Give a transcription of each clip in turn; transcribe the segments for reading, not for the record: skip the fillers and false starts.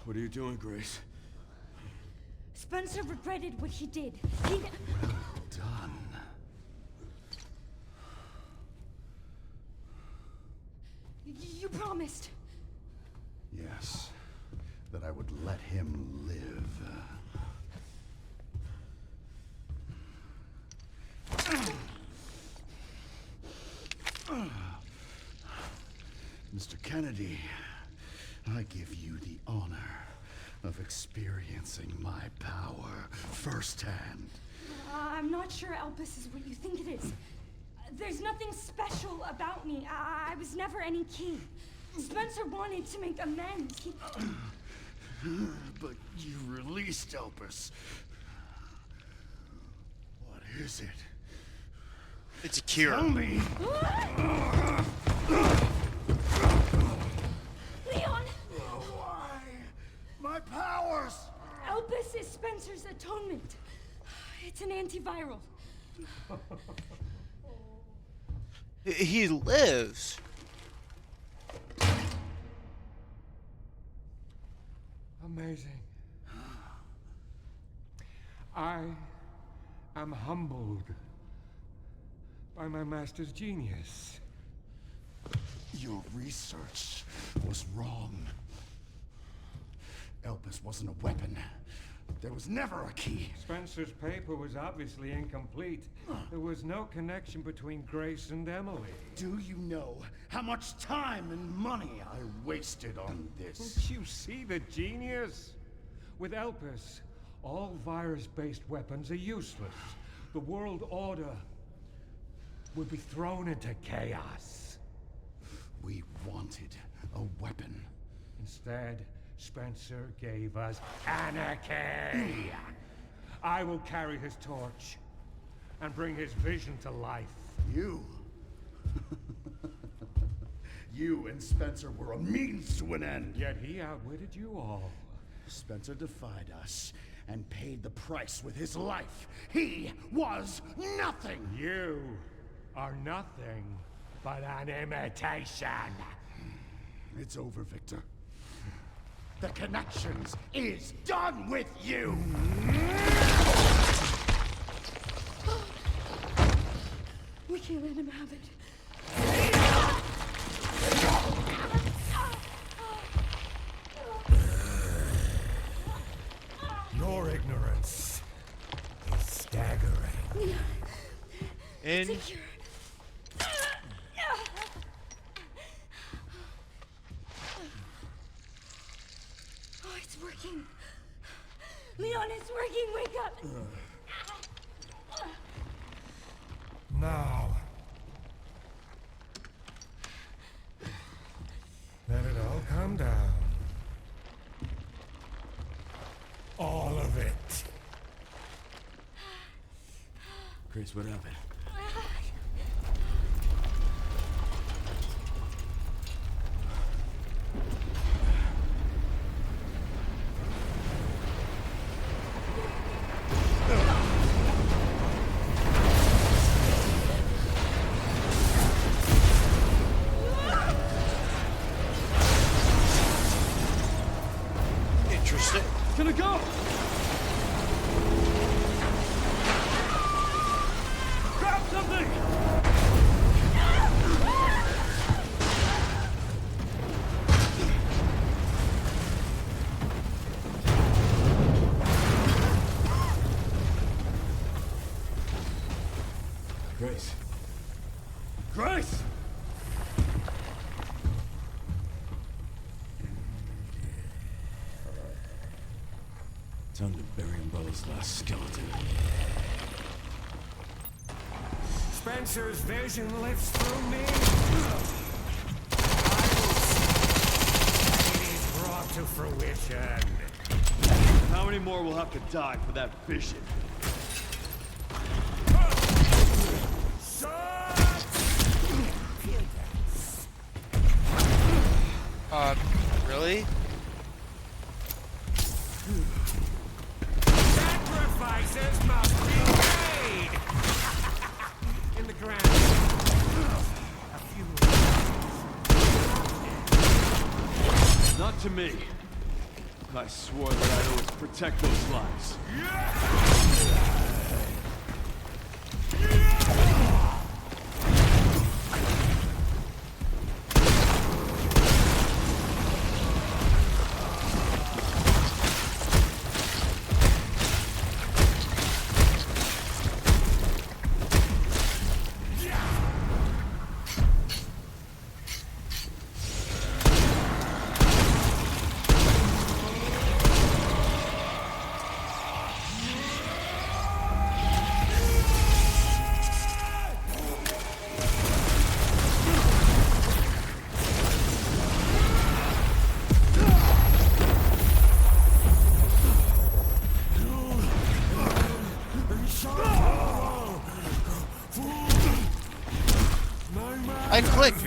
What are you doing, Grace? Spencer regretted what he did. Well done. You promised. Yes, that I would let him live. Mr. Kennedy, I give you the honor of experiencing my power firsthand. I'm not sure Elpis is what you think it is. There's nothing special about me. I was never any king. Spencer wanted to make amends. But you released Elpis. What is it? It's a cure. Tell me! Leon! Why? My powers! Elpis is Spencer's atonement. It's an antiviral. He lives. Amazing. I am humbled by my master's genius. Your research was wrong. Elpis wasn't a weapon. There was never a key. Spencer's paper was obviously incomplete. There was no connection between Grace and Emily. Do you know how much time and money I wasted on this? Don't you see the genius? With Elpis, all virus-based weapons are useless. The world order would be thrown into chaos. We wanted a weapon. Instead, Spencer gave us anarchy. I will carry his torch and bring his vision to life. You? You and Spencer were a means to an end. Yet he outwitted you all. Spencer defied us and paid the price with his life. He was nothing. You are nothing but an imitation. It's over, Victor. The Connections is done with you! We can't let him have it. Your ignorance is staggering. In Secure. Oh, it's working. Leon, it's working. Wake up. Now, let it all come down. All of it. Grace, what happened? interesting. It's gonna go! Grab something! Grace. Grace! Time to bury Umbrella's last skeleton. Spencer's vision lives through me. It is brought to fruition. How many more will have to die for that vision? Really? Sacrifices must be made! In the ground. A few. Not to me. I swore that I'd always protect those lives. I clicked.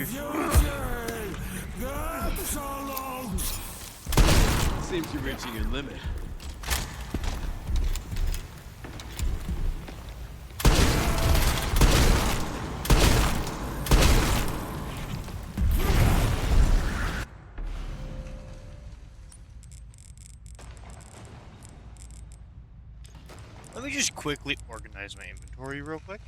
Seems you're reaching your limit. Let me just quickly organize my inventory real quick.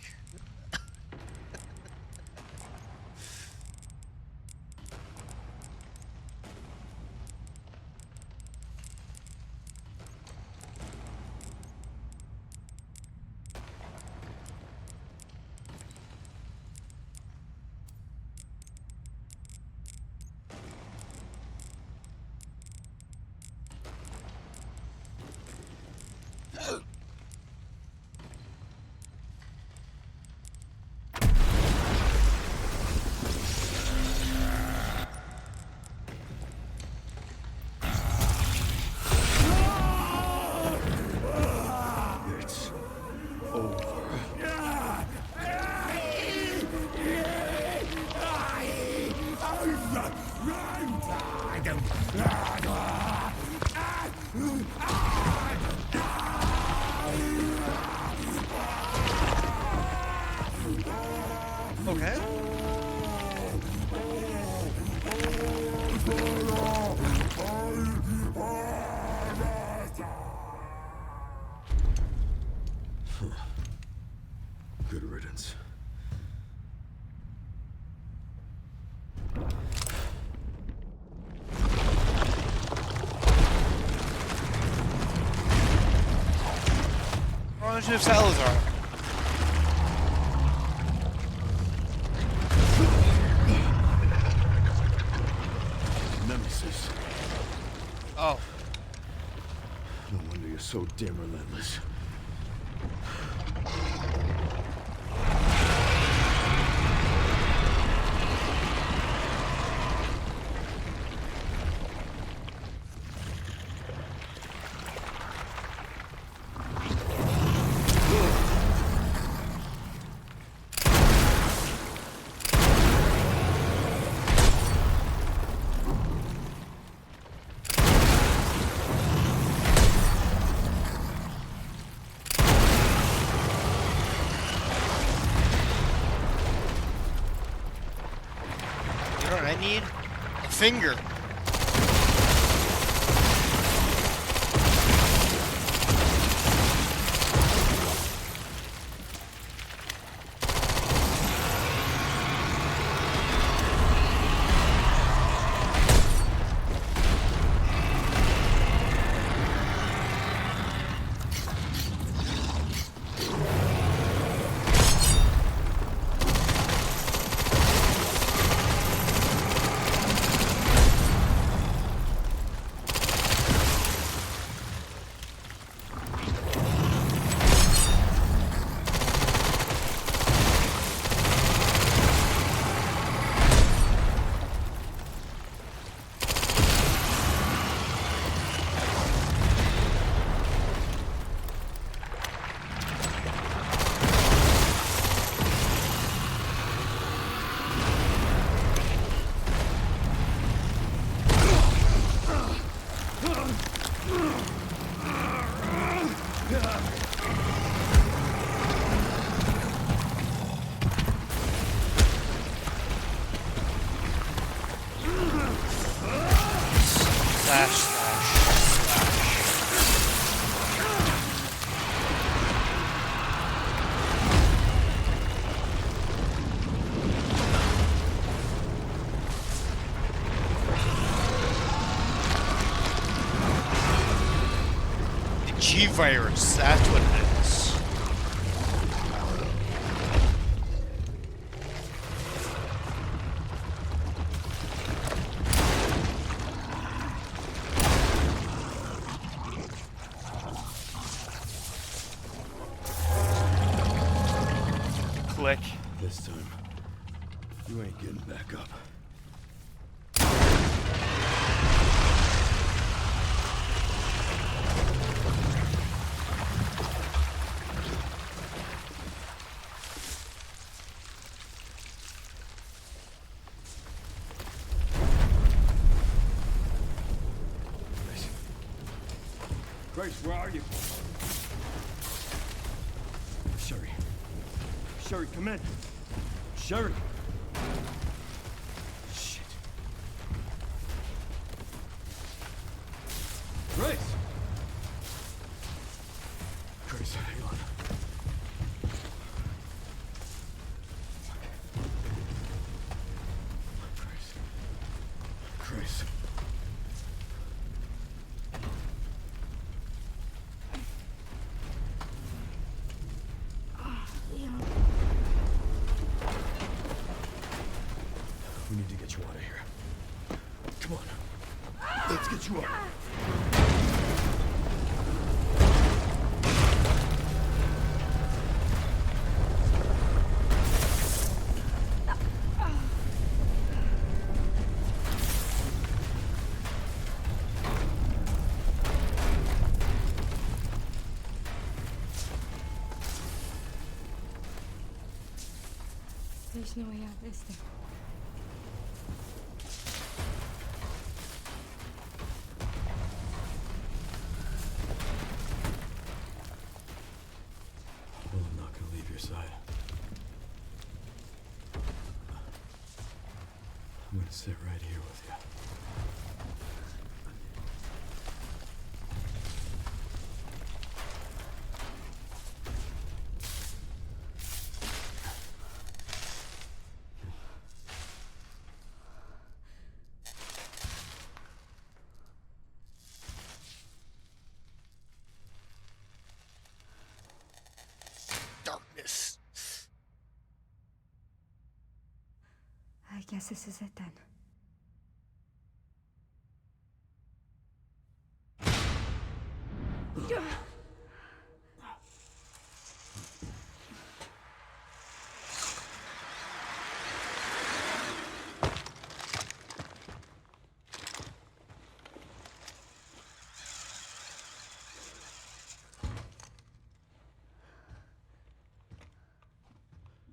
It's over. Okay. Good riddance. Orange of Salazar. Nemesis. Oh. No wonder you're so damn relentless. You know what I need? A finger. G-Virus, that's what it is. Click. This time, you ain't getting back up. Grace, where are you? Sherry. Sherry, come in. Sherry. Shit. Grace! Grace, hang on. Grace. Grace. We need to get you out of here. Come on. Let's get you out. There's no way out, is there? Well, I'm not gonna leave your side. I'm gonna sit right here with you. Darkness. I guess this is it then.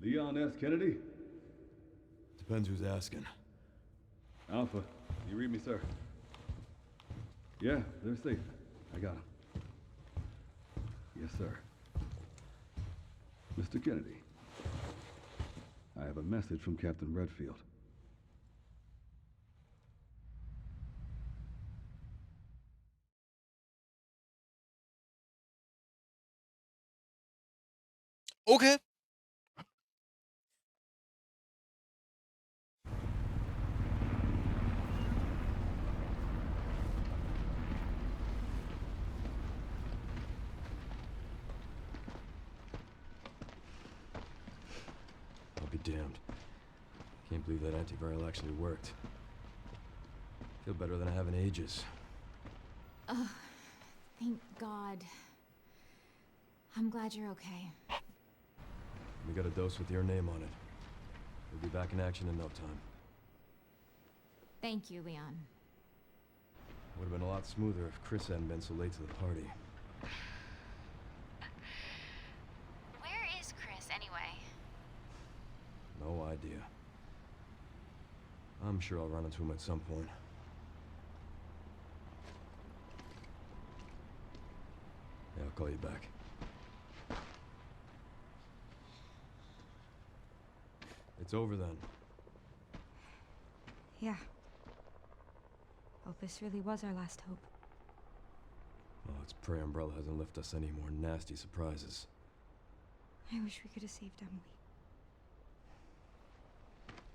Leon S. Kennedy? Depends who's asking. Alpha, you read me, sir? Yeah, they're safe. I got them. Yes, sir. Mr. Kennedy, I have a message from Captain Redfield. Okay. I'll be damned. Can't believe that antiviral actually worked. Feel better than I have in ages. Thank God. I'm glad you're okay. We got a dose with your name on it. We'll be back in action in no time. Thank you, Leon. Would have been a lot smoother if Chris hadn't been so late to the party. Where is Chris, anyway? No idea. I'm sure I'll run into him at some point. Yeah, I'll call you back. It's over then. Yeah. Opus really was our last hope. Oh, let's pray Umbrella hasn't left us any more nasty surprises. I wish we could have saved Emily.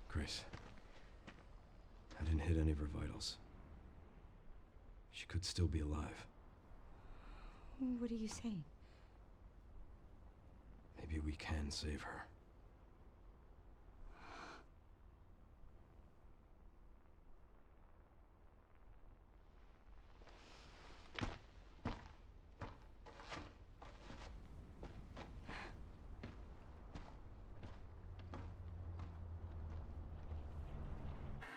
Grace. I didn't hit any of her vitals. She could still be alive. What are you saying? Maybe we can save her.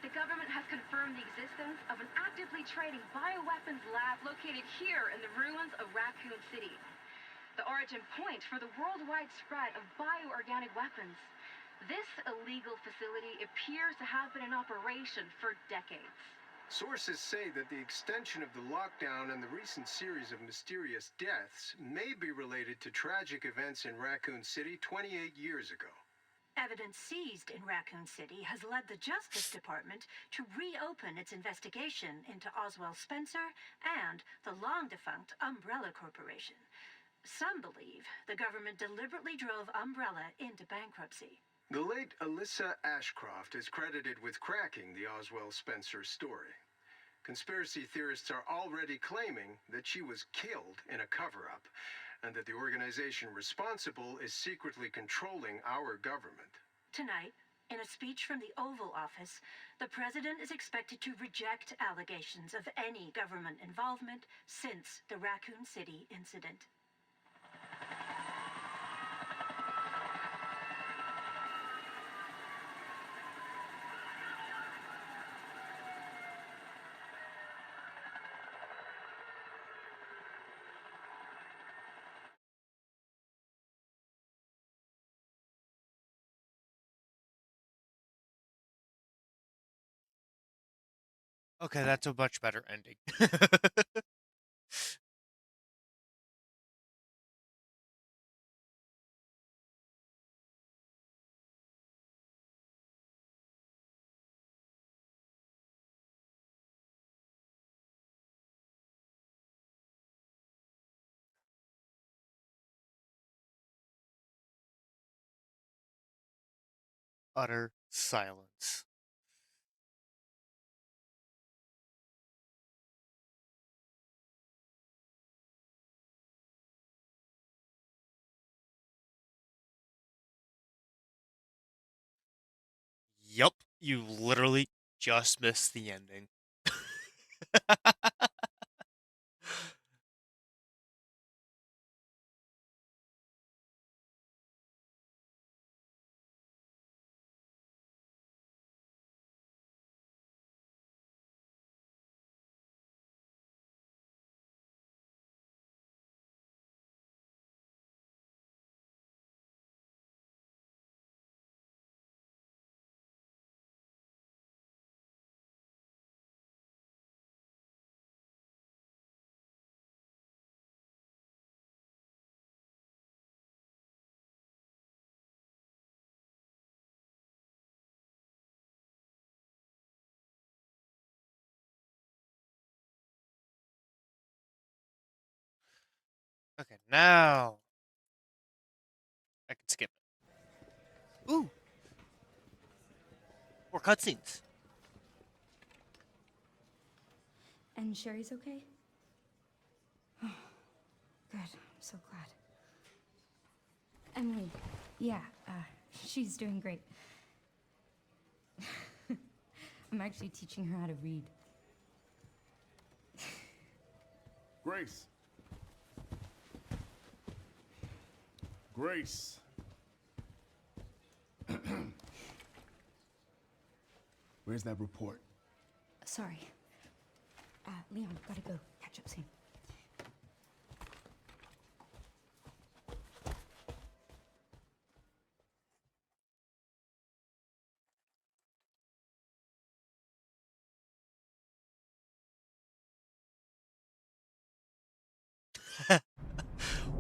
The government has confirmed the existence of an actively trading bioweapons lab located here in the ruins of Raccoon City. The origin point for the worldwide spread of bioorganic weapons. This illegal facility appears to have been in operation for decades. Sources say that the extension of the lockdown and the recent series of mysterious deaths may be related to tragic events in Raccoon City 28 years ago. Evidence seized in Raccoon City has led the Justice Department to reopen its investigation into Oswald Spencer and the long-defunct Umbrella Corporation. Some believe the government deliberately drove Umbrella into bankruptcy. The late Alyssa Ashcroft is credited with cracking the Oswald Spencer story. Conspiracy theorists are already claiming that she was killed in a cover-up, and that the organization responsible is secretly controlling our government. Tonight, in a speech from the Oval Office, the president is expected to reject allegations of any government involvement since the Raccoon City incident. Okay, that's a much better ending. Utter silence. Yup, you literally just missed the ending. Okay, now I can skip it. Ooh, more cutscenes. And Sherry's okay? Oh, good. I'm so glad. Emily, yeah, she's doing great. I'm actually teaching her how to read. Grace. Grace. Where's that report? Sorry. Leon, gotta go. Catch up soon.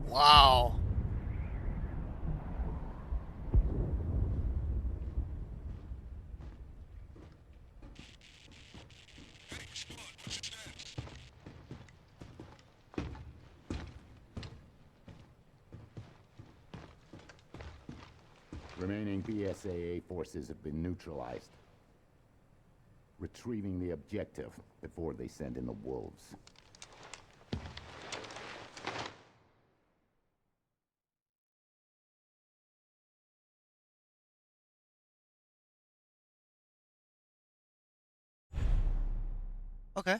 Wow. Remaining BSAA forces have been neutralized. Retrieving the objective before they send in the wolves. Okay.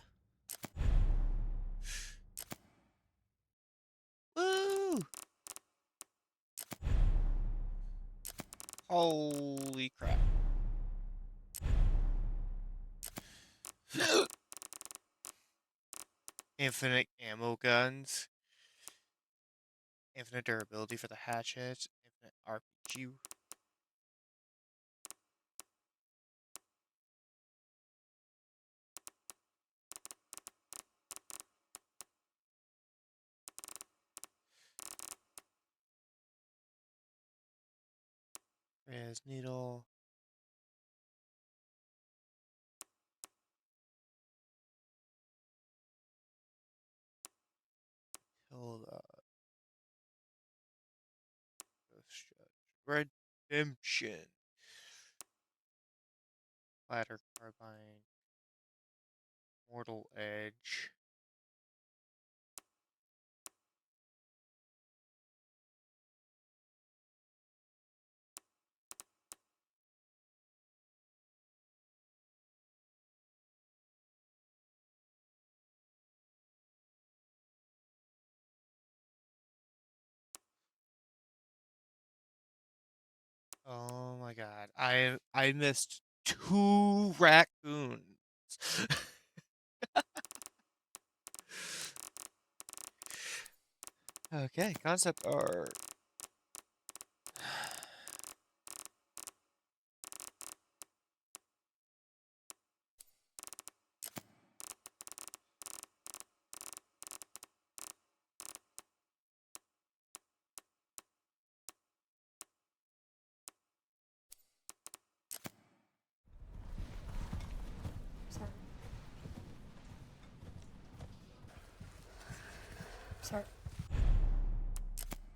Woo! Holy crap. Infinite ammo guns. Infinite durability for the hatchets. Infinite RPG. Res needle. Hilda. Redemption. Ladder carbine. Mortal edge. Oh my god. I missed two raccoons. Okay, concept art. Sorry. Sorry.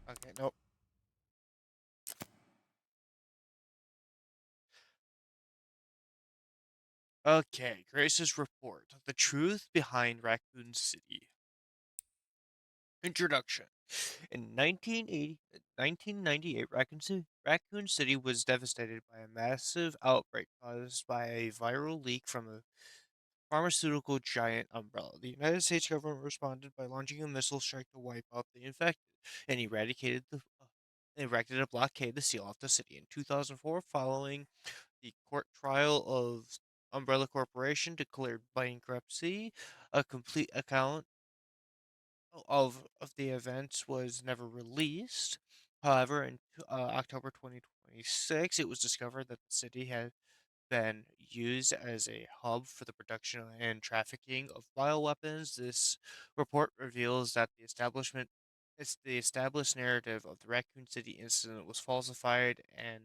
Okay, nope. Okay, Grace's report. The truth behind Raccoon City. Introduction. In 1998, Raccoon City was devastated by a massive outbreak caused by a viral leak from a pharmaceutical giant Umbrella. The United States government responded by launching a missile strike to wipe out the infected and erected a blockade to seal off the city. In 2004, following the court trial of Umbrella Corporation declared bankruptcy, a complete account of the events was never released. However, in October 2026, it was discovered that the city had been used as a hub for the production and trafficking of bioweapons. This report reveals that the established narrative of the Raccoon City incident was falsified and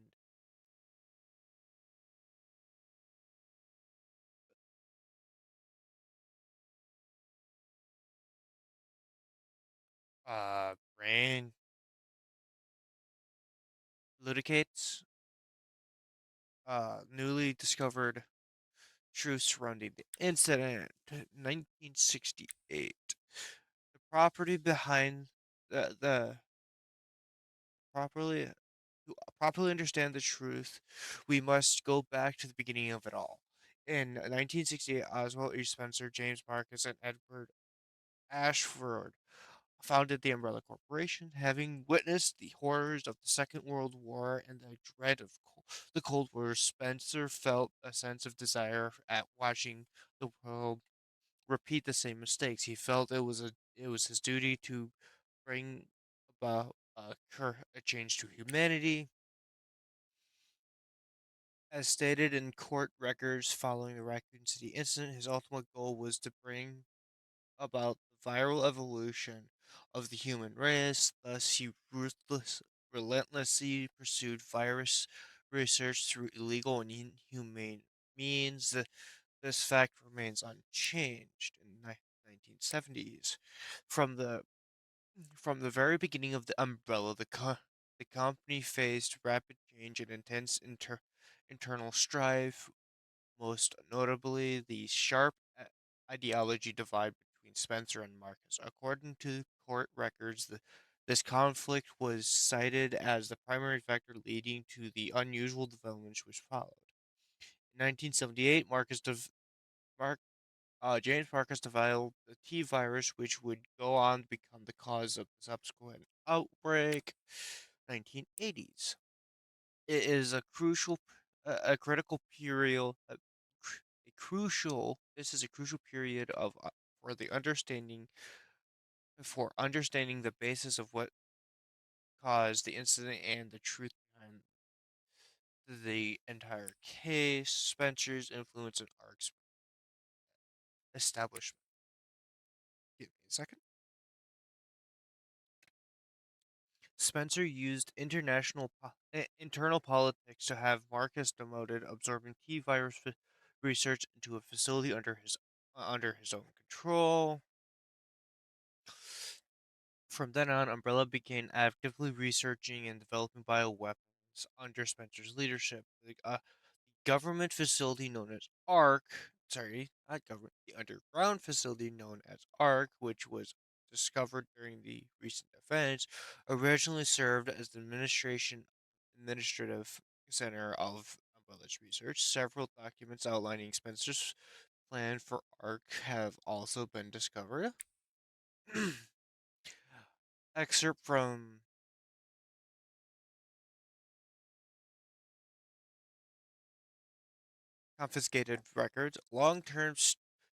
brain litigates newly discovered truth surrounding the incident. 1968. The property behind the properly to properly understand the truth, we must go back to the beginning of it all. In 1968, Oswald H. Spencer, James Marcus, and Edward Ashford founded the Umbrella Corporation, having witnessed the horrors of the Second World War and the dread of the Cold War. Spencer felt a sense of desire at watching the world repeat the same mistakes. He felt it was his duty to bring about a change to humanity. As stated in court records following the Raccoon City incident, his ultimate goal was to bring about the viral evolution of the human race. Thus, he relentlessly pursued virus research through illegal and inhumane means. This fact remains unchanged in the 1970s. From the from the very beginning of the umbrella, the company faced rapid change and intense internal strife, most notably the sharp ideology divide between Spencer and Marcus. According to court records, this conflict was cited as the primary factor leading to the unusual developments which followed. In 1978, James Marcus developed the T virus, which would go on to become the cause of the subsequent outbreak. 1980s. It is a critical period, a crucial. This is a crucial period of for the understanding for understanding the basis of what caused the incident and the truth behind the entire case. Spencer's influence in Ark's establishment. Give me a second. Spencer used internal politics to have Marcus demoted, absorbing T virus research into a facility under his own control. From then on, Umbrella began actively researching and developing bioweapons under Spencer's leadership. The government facility known as ARC, sorry, not government, the underground facility known as ARC, which was discovered during the recent events, originally served as the administrative center of Umbrella's research. Several documents outlining Spencer's plan for ARC have also been discovered. Excerpt from confiscated records, long-term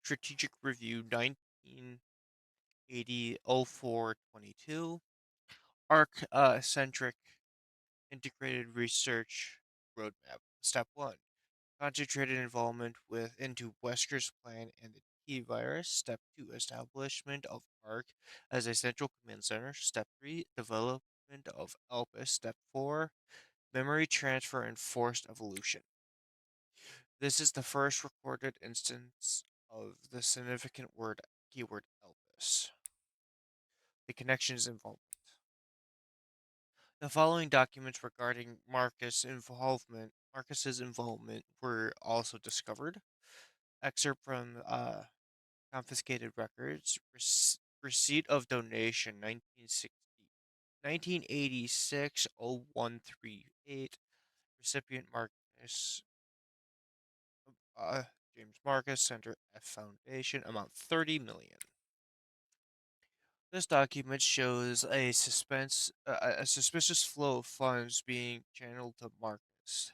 strategic review 1980 0422, arc centric integrated research roadmap. Step 1, concentrated involvement into Wesker's plan and the T virus. Step 2, establishment of ARC as a central command center. Step 3, development of ELPIS. Step 4, memory transfer and forced evolution. This is the first recorded instance of the significant keyword Elvis. The connections involvement. The following documents regarding Marcus's involvement were also discovered. Excerpt from confiscated records. Receipt of donation 1986 0138. Recipient Marcus James Marcus, Center F Foundation, amount 30 million. This document shows a suspicious flow of funds being channeled to Marcus.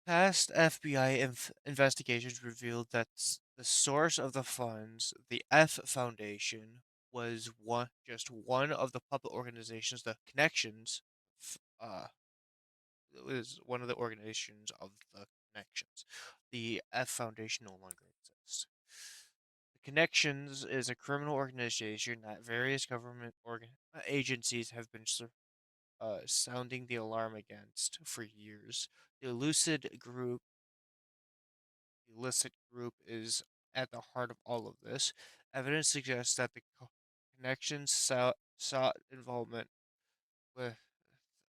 Past FBI investigations revealed that the source of the funds, the F Foundation, was just one of the puppet organizations. The Connections, was one of the organizations of the Connections. The F Foundation no longer exists. The Connections is a criminal organization that various government agencies have been sounding the alarm against for years. The illicit group is at the heart of all of this. Evidence suggests that the Connections sought involvement with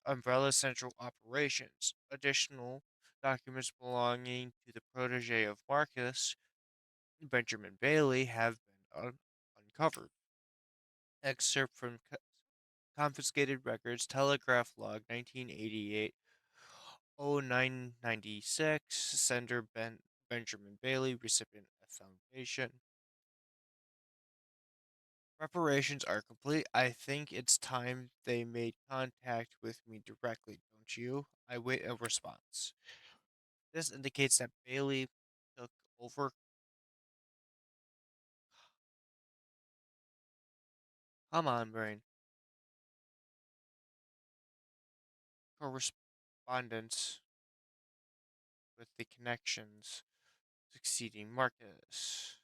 Umbrella Central Operations. Additional documents belonging to the protege of Marcus, Benjamin Bailey, have been uncovered. Excerpt from confiscated records, Telegraph Log 1988 0996, sender Benjamin Bailey, recipient F Foundation. Preparations are complete. I think it's time they made contact with me directly, don't you? I wait a response. This indicates that Bailey took over. Come on, brain. Correspondence with the Connections succeeding Marcus.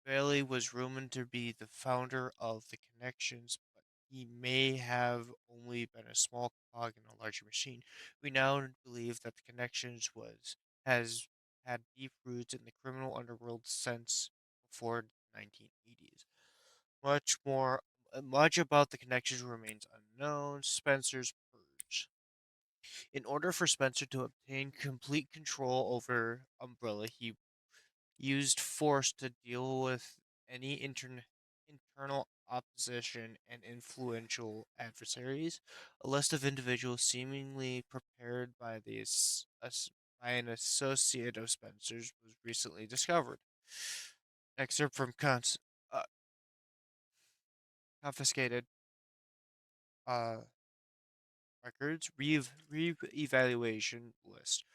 Bailey was rumored to be the founder of the Connections, but he may have only been a small cog in a larger machine. We now believe that the Connections has had deep roots in the criminal underworld since before the 1980s. Much about the Connections remains unknown. Spencer's purge. In order for Spencer to obtain complete control over Umbrella, he used force to deal with any internal opposition and influential adversaries. A list of individuals seemingly prepared by by an associate of Spencer's was recently discovered. Excerpt from uh, confiscated uh, records re-evaluation list.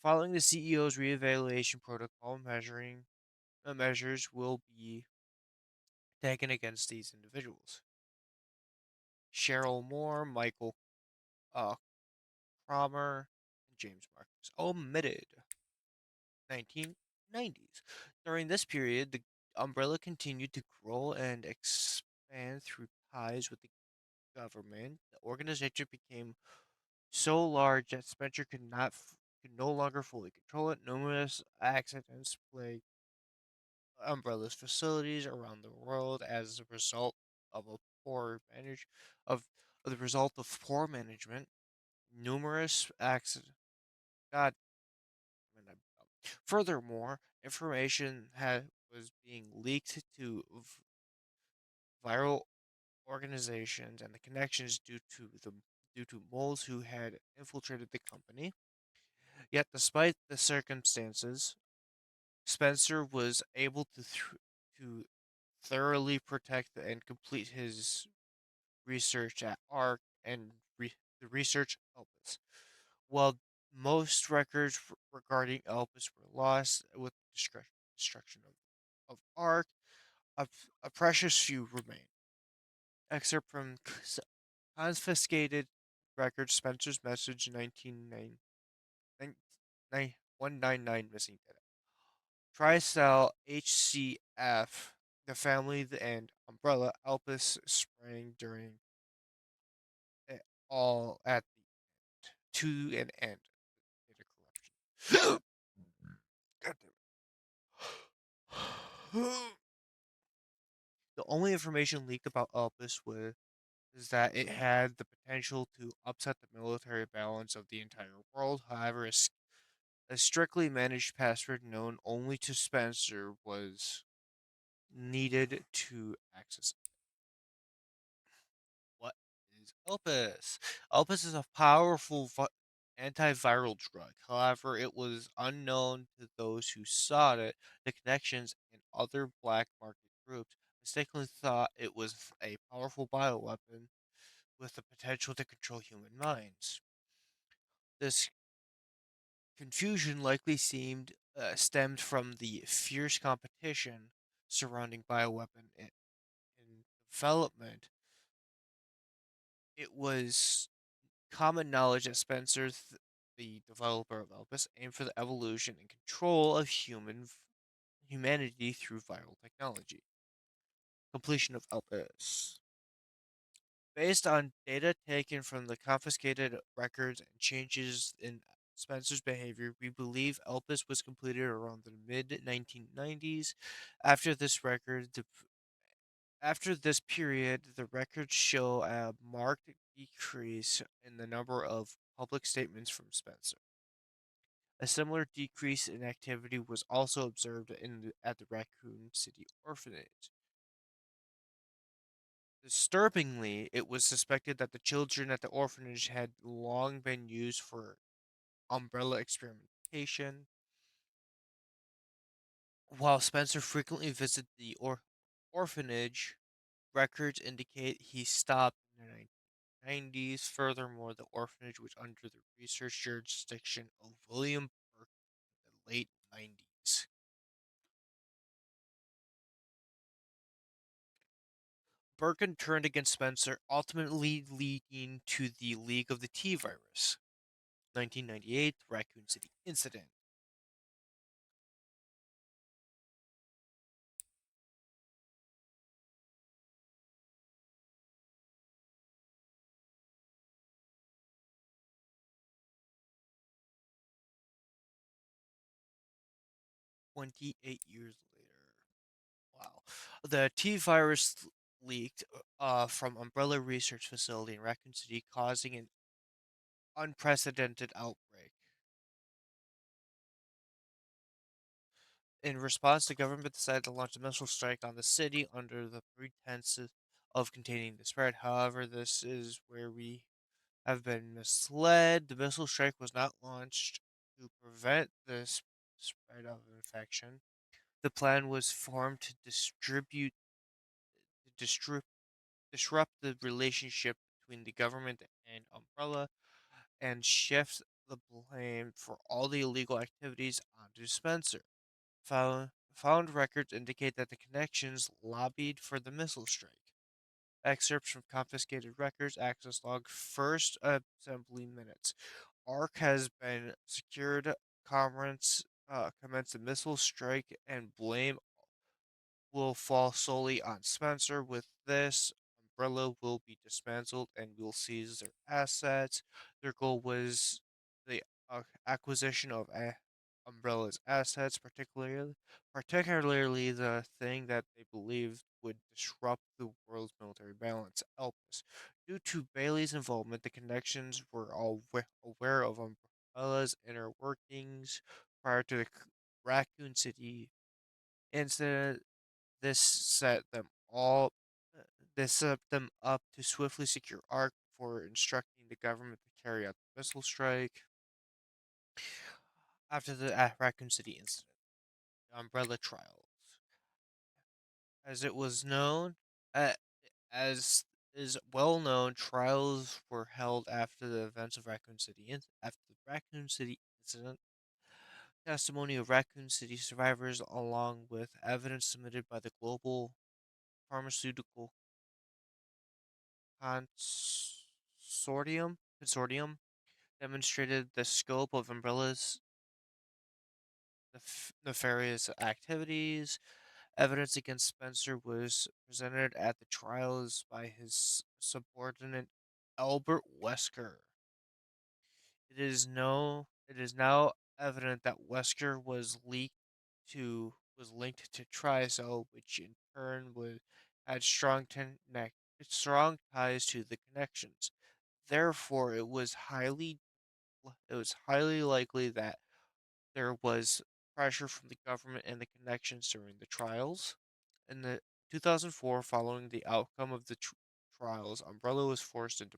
Following the CEO's re-evaluation protocol, measures will be taken against these individuals. Cheryl Moore, Michael uh, Cromer, and James Marcus omitted. 1990s. During this period, the umbrella continued to grow and expand through ties with the government. The organization became so large that Spencer could no longer fully control it. Numerous accidents plagued Umbrella's facilities around the world as a result of a poor manage of, of the result of poor management. Numerous accidents. God, I mean, furthermore, information was being leaked to viral organizations and the connections due to moles who had infiltrated the company. Yet, despite the circumstances, Spencer was able to thoroughly protect and complete his research at ARC and the research Elpis. While most records regarding Elpis were lost with the destruction of ARC, a, a precious few remain. Excerpt from confiscated records Spencer's message 199 missing data. Trisal HCF, the family and umbrella Elpis sprang during it all at to an end. Data corruption. God damn it. The only information leaked about Elpis was is that it had the potential to upset the military balance of the entire world. However, a strictly managed password known only to Spencer was needed to access it. What is Elpis? Elpis is a powerful antiviral drug. However, it was unknown to those who sought it. The connections in other black market groups mistakenly thought it was a powerful bioweapon with the potential to control human minds. This confusion likely stemmed from the fierce competition surrounding bioweapon in development. It was common knowledge that Spencer, the developer of Elpis, aimed for the evolution and control of humanity through viral technology. Completion of Elpis. Based on data taken from the confiscated records and changes in Spencer's behavior, we believe Elpis was completed around the mid 1990s. After this record, after this period, the records show a marked decrease in the number of public statements from Spencer. A similar decrease in activity was also observed at the Raccoon City Orphanage. Disturbingly, it was suspected that the children at the orphanage had long been used for umbrella experimentation. While Spencer frequently visited the orphanage, records indicate he stopped in the 1990s. Furthermore, the orphanage was under the research jurisdiction of William Burke in the late 90s. Birkin turned against Spencer, ultimately leading to the League of the T virus. 1998 Raccoon City incident. "28 years later." Wow. The T virus leaked from Umbrella Research Facility in Raccoon City, causing an unprecedented outbreak. In response, the government decided to launch a missile strike on the city under the pretense of containing the spread. However, this is where we have been misled. The missile strike was not launched to prevent the spread of infection. The plan was formed to distrib- disrupt the relationship between the government and Umbrella and shift the blame for all the illegal activities onto Spencer. Found records indicate that the connections lobbied for the missile strike. Excerpts from confiscated records, access log, first assembly minutes. ARC has been secured. Comments commence the missile strike and blame will fall solely on Spencer. With this, Umbrella will be dismantled and will seize their assets. Their goal was the acquisition of Umbrella's assets, particularly the thing that they believed would disrupt the world's military balance, Elpis. Due to Bailey's involvement, the connections were all aware of Umbrella's inner workings prior to the Raccoon City incident. This set them all. This set them up to swiftly secure Ark before instructing the government to carry out the missile strike. After the Raccoon City incident, the Umbrella trials, as it was known, uh, as is well known, trials were held after the events of Raccoon City. After the Raccoon City incident, testimony of Raccoon City survivors, along with evidence submitted by the global pharmaceutical consortium demonstrated the scope of Umbrella's nefarious activities. Evidence against Spencer was presented at the trials by his subordinate Albert Wesker. It is now evident that Wesker was linked to Trisel, which in turn had strong ties to the connections. Therefore, it was highly likely that there was pressure from the government and the connections during the trials. In the 2004, following the outcome of the trials, Umbrella was forced into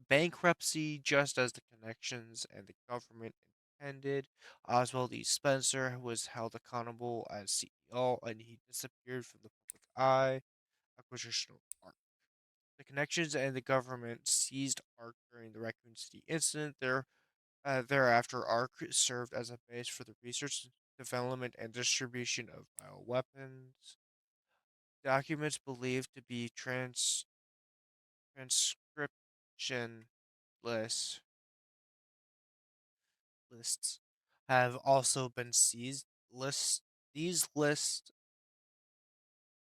bankruptcy just as the connections and the government intended. Oswald E. Spencer was held accountable as CEO and he disappeared from the public eye. Acquisition of Arc. The connections and the government seized Arc during the Raccoon City incident. Thereafter, Arc served as a base for the research, development, and distribution of bioweapons. Documents believed to be transcription lists lists have also been seized. These lists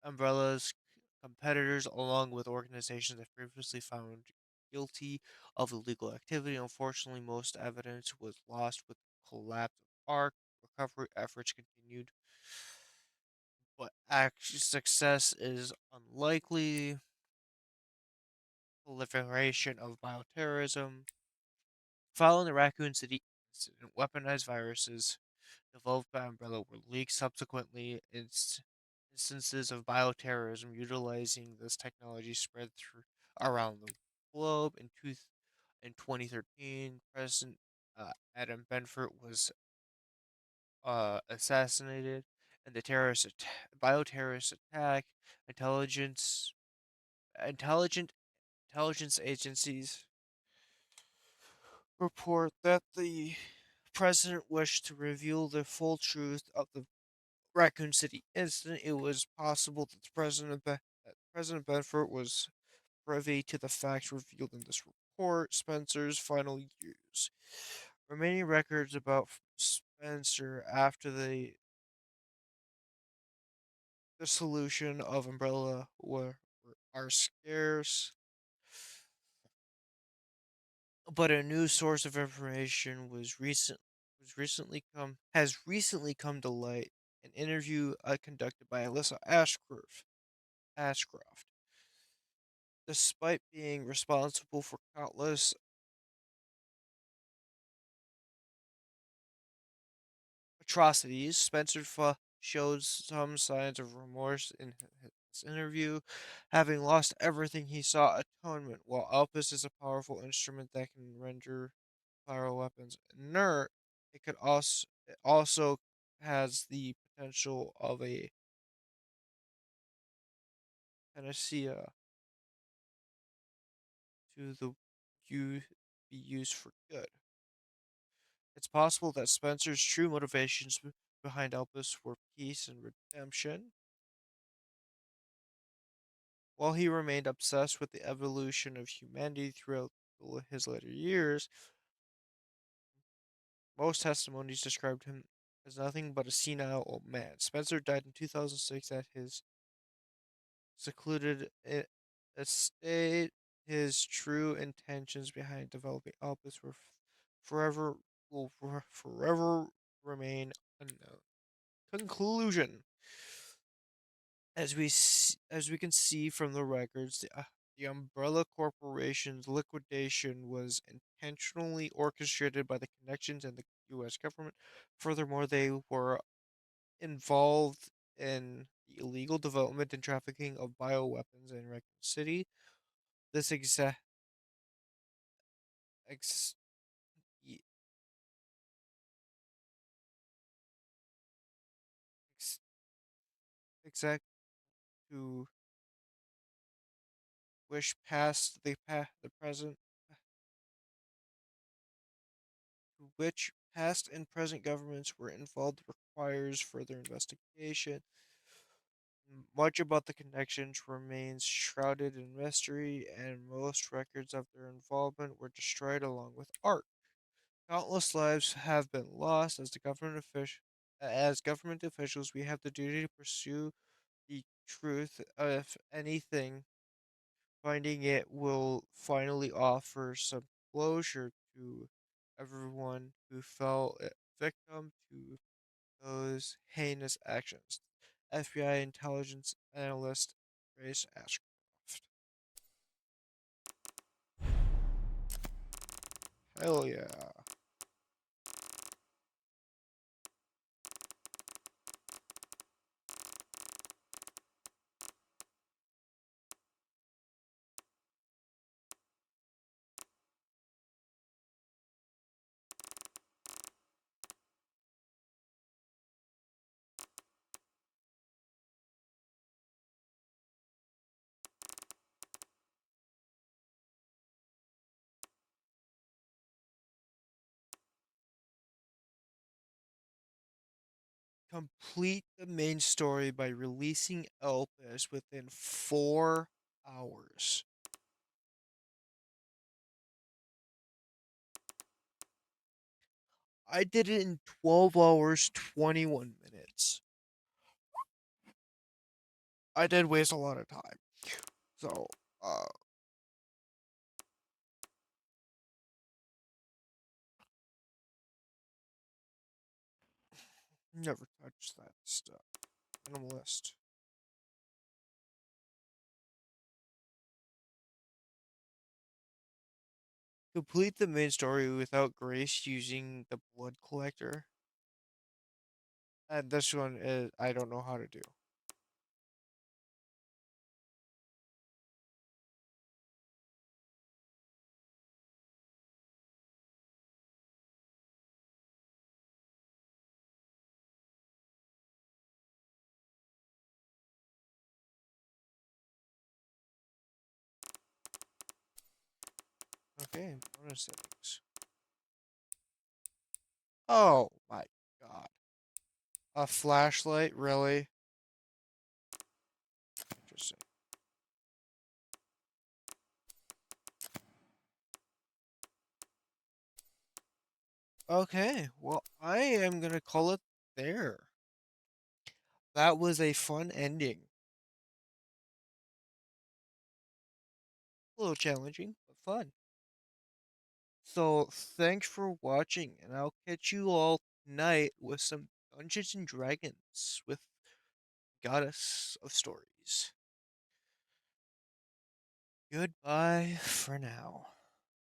umbrellas competitors along with organizations that previously found guilty of illegal activity. Unfortunately, most evidence was lost with the collapse of ARC. Recovery efforts continued, but success is unlikely. Proliferation of bioterrorism. Following the Raccoon City incident, weaponized viruses developed by Umbrella were leaked. Subsequently, instances of bioterrorism utilizing this technology spread through around the globe. In 2013, President Adam Benford was assassinated, and the bioterrorist attack. Intelligence, intelligent intelligence agencies report that the president wished to reveal the full truth of the Raccoon City incident. It was possible that President Bedford was privy to the facts revealed in this report. Spencer's final years. Remaining records about Spencer after the dissolution of Umbrella are scarce, but a new source of information has recently come to light. An interview conducted by Alyssa Ashcroft. Despite being responsible for countless atrocities, Spencer showed some signs of remorse in his interview. Having lost everything, he saw atonement. While Elpis is a powerful instrument that can render pyro weapons inert, it also has the potential of a panacea to the you be used for good. It's possible that Spencer's true motivations behind Elpis were peace and redemption, while he remained obsessed with the evolution of humanity throughout his later years. Most testimonies described him as nothing but a senile old man. Spencer died in 2006 at his secluded estate. His true intentions behind developing Elpis were forever forever remain unknown. Conclusion: as we can see from the records, the Umbrella Corporation's liquidation was intentionally orchestrated by the connections in the U.S. government. Furthermore, they were involved in the illegal development and trafficking of bioweapons in Raccoon City. This ex, e- ex, exact to wish past the present, which past and present governments were involved requires further investigation. Much about the connections remains shrouded in mystery, and most records of their involvement were destroyed along with art. Countless lives have been lost as government officials. We have the duty to pursue the truth. If anything, finding it will finally offer some closure to everyone who fell victim to those heinous actions. FBI intelligence analyst Grace Ashcroft. Hell yeah. Complete the main story by releasing Elpis within 4 hours. I did it in 12 hours, 21 minutes. I did waste a lot of time. So, never touch that stuff. Minimalist. Complete the main story without Grace using the blood collector. And this one is I don't know how to do. Okay, bonus settings. Oh my god. A flashlight, really? Interesting. Okay, well, I am gonna call it there. That was a fun ending. A little challenging, but fun. So, thanks for watching, and I'll catch you all tonight with some Dungeons and Dragons with Goddess of Stories. Goodbye for now.